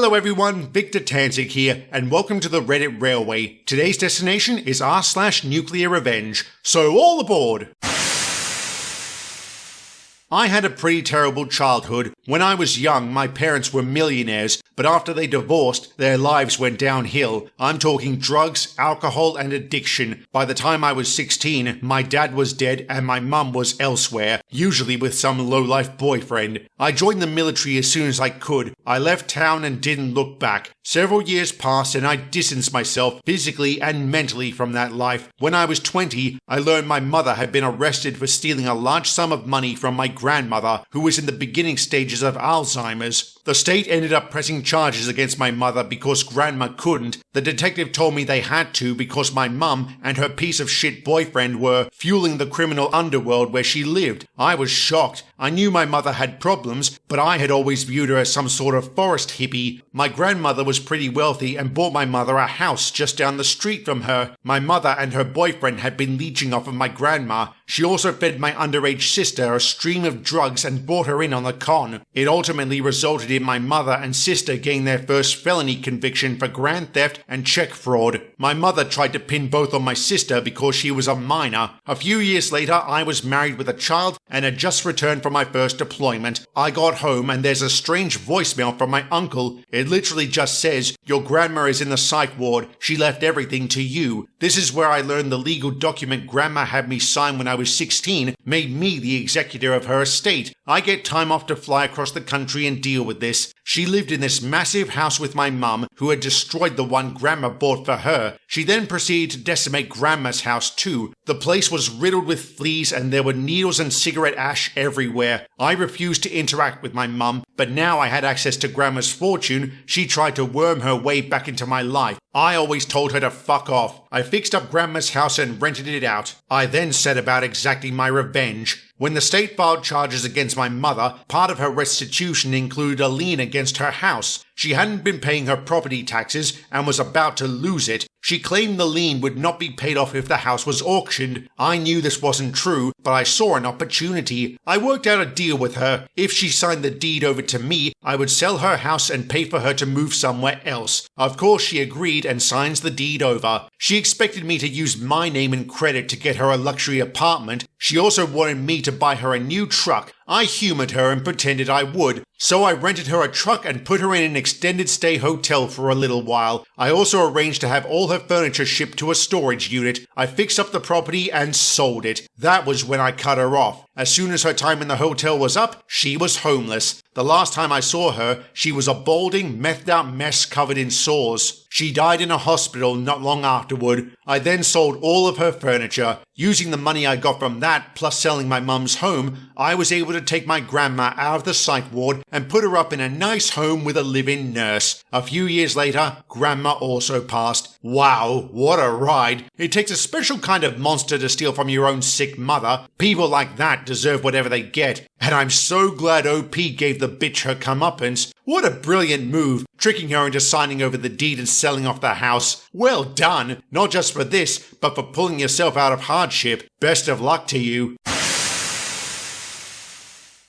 Hello everyone, Victor Tanzig here, and welcome to the Reddit Railway. Today's destination is r/NuclearRevenge, so all aboard! I had a pretty terrible childhood. When I was young, my parents were millionaires, but after they divorced, their lives went downhill. I'm talking drugs, alcohol, and addiction. By the time I was 16, my dad was dead and my mum was elsewhere, usually with some low-life boyfriend. I joined the military as soon as I could. I left town and didn't look back. Several years passed and I distanced myself physically and mentally from that life. When I was 20, I learned my mother had been arrested for stealing a large sum of money from my grandmother, who was in the beginning stages of Alzheimer's. The state ended up pressing charges against my mother because Grandma couldn't. The detective told me they had to because my mum and her piece of shit boyfriend were fueling the criminal underworld where she lived. I was shocked. I knew my mother had problems, but I had always viewed her as some sort of forest hippie. My grandmother was pretty wealthy and bought my mother a house just down the street from her. My mother and her boyfriend had been leeching off of my grandma. She also fed my underage sister a stream of drugs and brought her in on the con. It ultimately resulted in my mother and sister getting their first felony conviction for grand theft and check fraud. My mother tried to pin both on my sister because she was a minor. A few years later, I was married with a child and had just returned from my first deployment. I got home and there's a strange voicemail from my uncle. It literally just says, "Your grandma is in the psych ward. She left everything to you." This is where I learned the legal document Grandma had me sign when I was 16 made me the executor of her estate. I get time off to fly across the country and deal with this. She lived in this massive house with my mum, who had destroyed the one Grandma bought for her. She then proceeded to decimate Grandma's house too. The place was riddled with fleas and there were needles and cigarette ash everywhere. I refused to interact with my mum, but now I had access to Grandma's fortune. She tried to worm her way back into my life. I always told her to fuck off. I fixed up Grandma's house and rented it out. I then set about exacting my revenge. When the state filed charges against my mother, part of her restitution included a lien against her house. She hadn't been paying her property taxes and was about to lose it. She claimed the lien would not be paid off if the house was auctioned. I knew this wasn't true, but I saw an opportunity. I worked out a deal with her. If she signed the deed over to me, I would sell her house and pay for her to move somewhere else. Of course, she agreed and signs the deed over. She expected me to use my name and credit to get her a luxury apartment. She also wanted me to buy her a new truck. I humored her and pretended I would, so I rented her a truck and put her in an extended stay hotel for a little while. I also arranged to have all her furniture shipped to a storage unit. I fixed up the property and sold it. That was when I cut her off. As soon as her time in the hotel was up, she was homeless. The last time I saw her, she was a balding, methed out mess covered in sores. She died in a hospital not long afterward. I then sold all of her furniture. Using the money I got from that, plus selling my mum's home, I was able to take my grandma out of the psych ward and put her up in a nice home with a live-in nurse. A few years later, Grandma also passed. Wow, what a ride. It takes a special kind of monster to steal from your own sick mother. People like that deserve whatever they get. And I'm so glad OP gave the bitch her comeuppance. What a brilliant move, tricking her into signing over the deed and selling off the house. Well done, not just for this, but for pulling yourself out of hardship. Best of luck to you.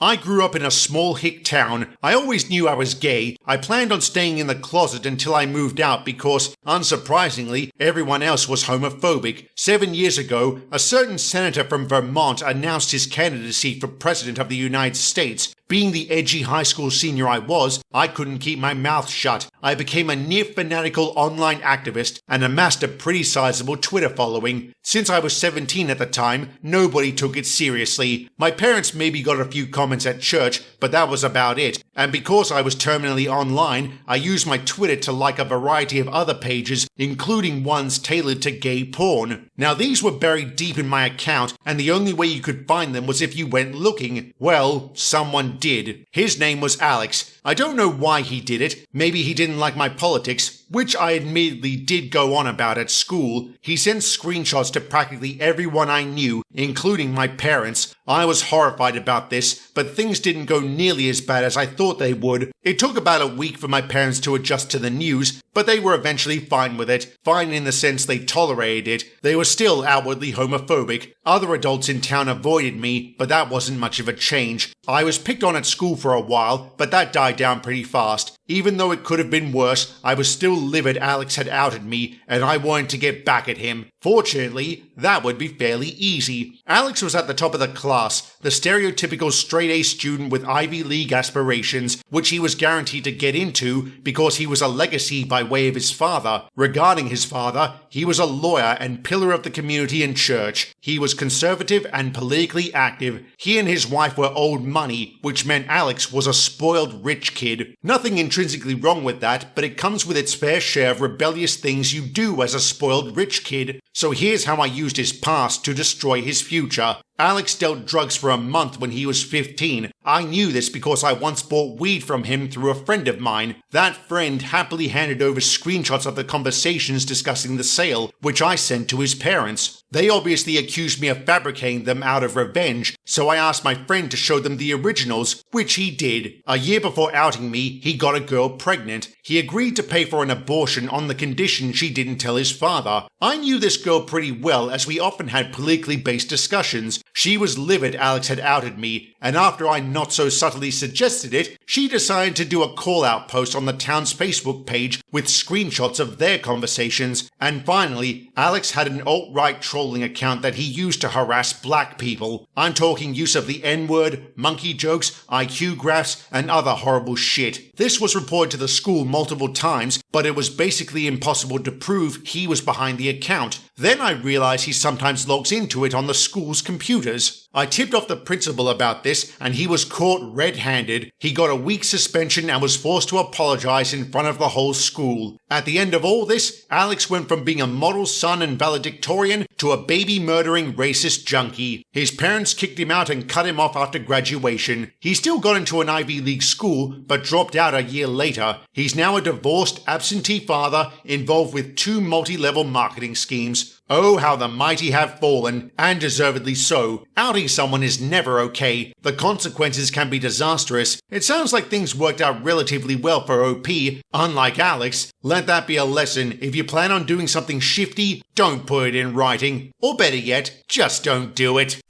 I grew up in a small hick town. I always knew I was gay. I planned on staying in the closet until I moved out because, unsurprisingly, everyone else was homophobic. 7 years ago, a certain senator from Vermont announced his candidacy for president of the United States. Being the edgy high school senior I was, I couldn't keep my mouth shut. I became a near-fanatical online activist and amassed a pretty sizable Twitter following. Since I was 17 at the time, nobody took it seriously. My parents maybe got a few comments at church, but that was about it. And because I was terminally online, I used my Twitter to like a variety of other pages, including ones tailored to gay porn. Now these were buried deep in my account, and the only way you could find them was if you went looking. Well, someone did. His name was Alex. I don't know why he did it. Maybe he didn't like my politics, which I admittedly did go on about at school. He sent screenshots to practically everyone I knew, including my parents. I was horrified about this, but things didn't go nearly as bad as I thought they would. It took about a week for my parents to adjust to the news, but they were eventually fine with it. Fine in the sense they tolerated it. They were still outwardly homophobic. Other adults in town avoided me, but that wasn't much of a change. I was picked on at school for a while, but that died down pretty fast. Even though it could have been worse, I was still livid Alex had outed me, and I wanted to get back at him. Fortunately, that would be fairly easy. Alex was at the top of the class, the stereotypical straight-A student with Ivy League aspirations, which he was guaranteed to get into because he was a legacy by way of his father. Regarding his father, he was a lawyer and pillar of the community and church. He was conservative and politically active. He and his wife were old money, which meant Alex was a spoiled rich kid. Nothing intrinsically wrong with that, but it comes with its fair share of rebellious things you do as a spoiled rich kid. So here's how I used his past to destroy his future. Alex dealt drugs for a month when he was 15. I knew this because I once bought weed from him through a friend of mine. That friend happily handed over screenshots of the conversations discussing the sale, which I sent to his parents. They obviously accused me of fabricating them out of revenge, so I asked my friend to show them the originals, which he did. A year before outing me, he got a girl pregnant. He agreed to pay for an abortion on the condition she didn't tell his father. I knew this girl pretty well, as we often had politically based discussions. She was livid Alex had outed me, and after I not so subtly suggested it, she decided to do a call-out post on the town's Facebook page with screenshots of their conversations. And finally, Alex had an alt-right trolling account that he used to harass black people. I'm talking use of the N-word, monkey jokes, IQ graphs, and other horrible shit. This was reported to the school multiple times, but it was basically impossible to prove he was behind the account. Then I realized he sometimes logs into it on the school's computers. I tipped off the principal about this, and he was caught red-handed. He got a week's suspension and was forced to apologize in front of the whole school. At the end of all this, Alex went from being a model son and valedictorian to a baby-murdering racist junkie. His parents kicked him out and cut him off after graduation. He still got into an Ivy League school, but dropped out a year later. He's now a divorced, absentee father involved with 2 multi-level marketing schemes. Oh, how the mighty have fallen, and deservedly so. Outing someone is never okay. The consequences can be disastrous. It sounds like things worked out relatively well for OP, unlike Alex. Let that be a lesson. If you plan on doing something shifty, don't put it in writing. Or better yet, just don't do it.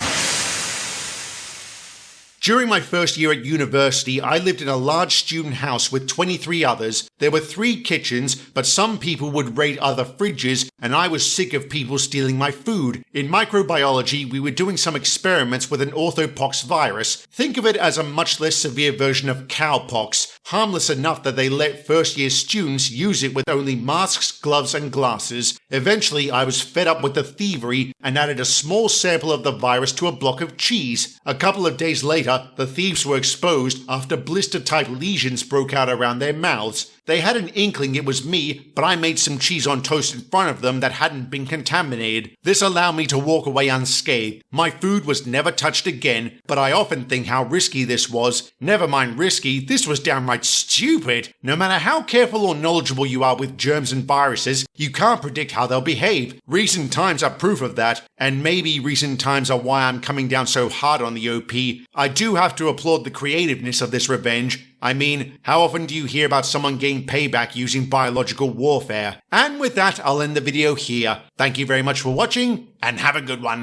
During my first year at university, I lived in a large student house with 23 others. There were 3 kitchens, but some people would raid other fridges, and I was sick of people stealing my food. In microbiology, we were doing some experiments with an orthopox virus. Think of it as a much less severe version of cowpox, harmless enough that they let first-year students use it with only masks, gloves, and glasses. Eventually, I was fed up with the thievery and added a small sample of the virus to a block of cheese. A couple of days later, the thieves were exposed after blister-type lesions broke out around their mouths. They had an inkling it was me, but I made some cheese on toast in front of them that hadn't been contaminated. This allowed me to walk away unscathed. My food was never touched again, but I often think how risky this was. Never mind risky, this was downright stupid. No matter how careful or knowledgeable you are with germs and viruses, you can't predict how they'll behave. Recent times are proof of that, and maybe recent times are why I'm coming down so hard on the OP. I do have to applaud the creativeness of this revenge. I mean, how often do you hear about someone getting payback using biological warfare? And with that, I'll end the video here. Thank you very much for watching, and have a good one.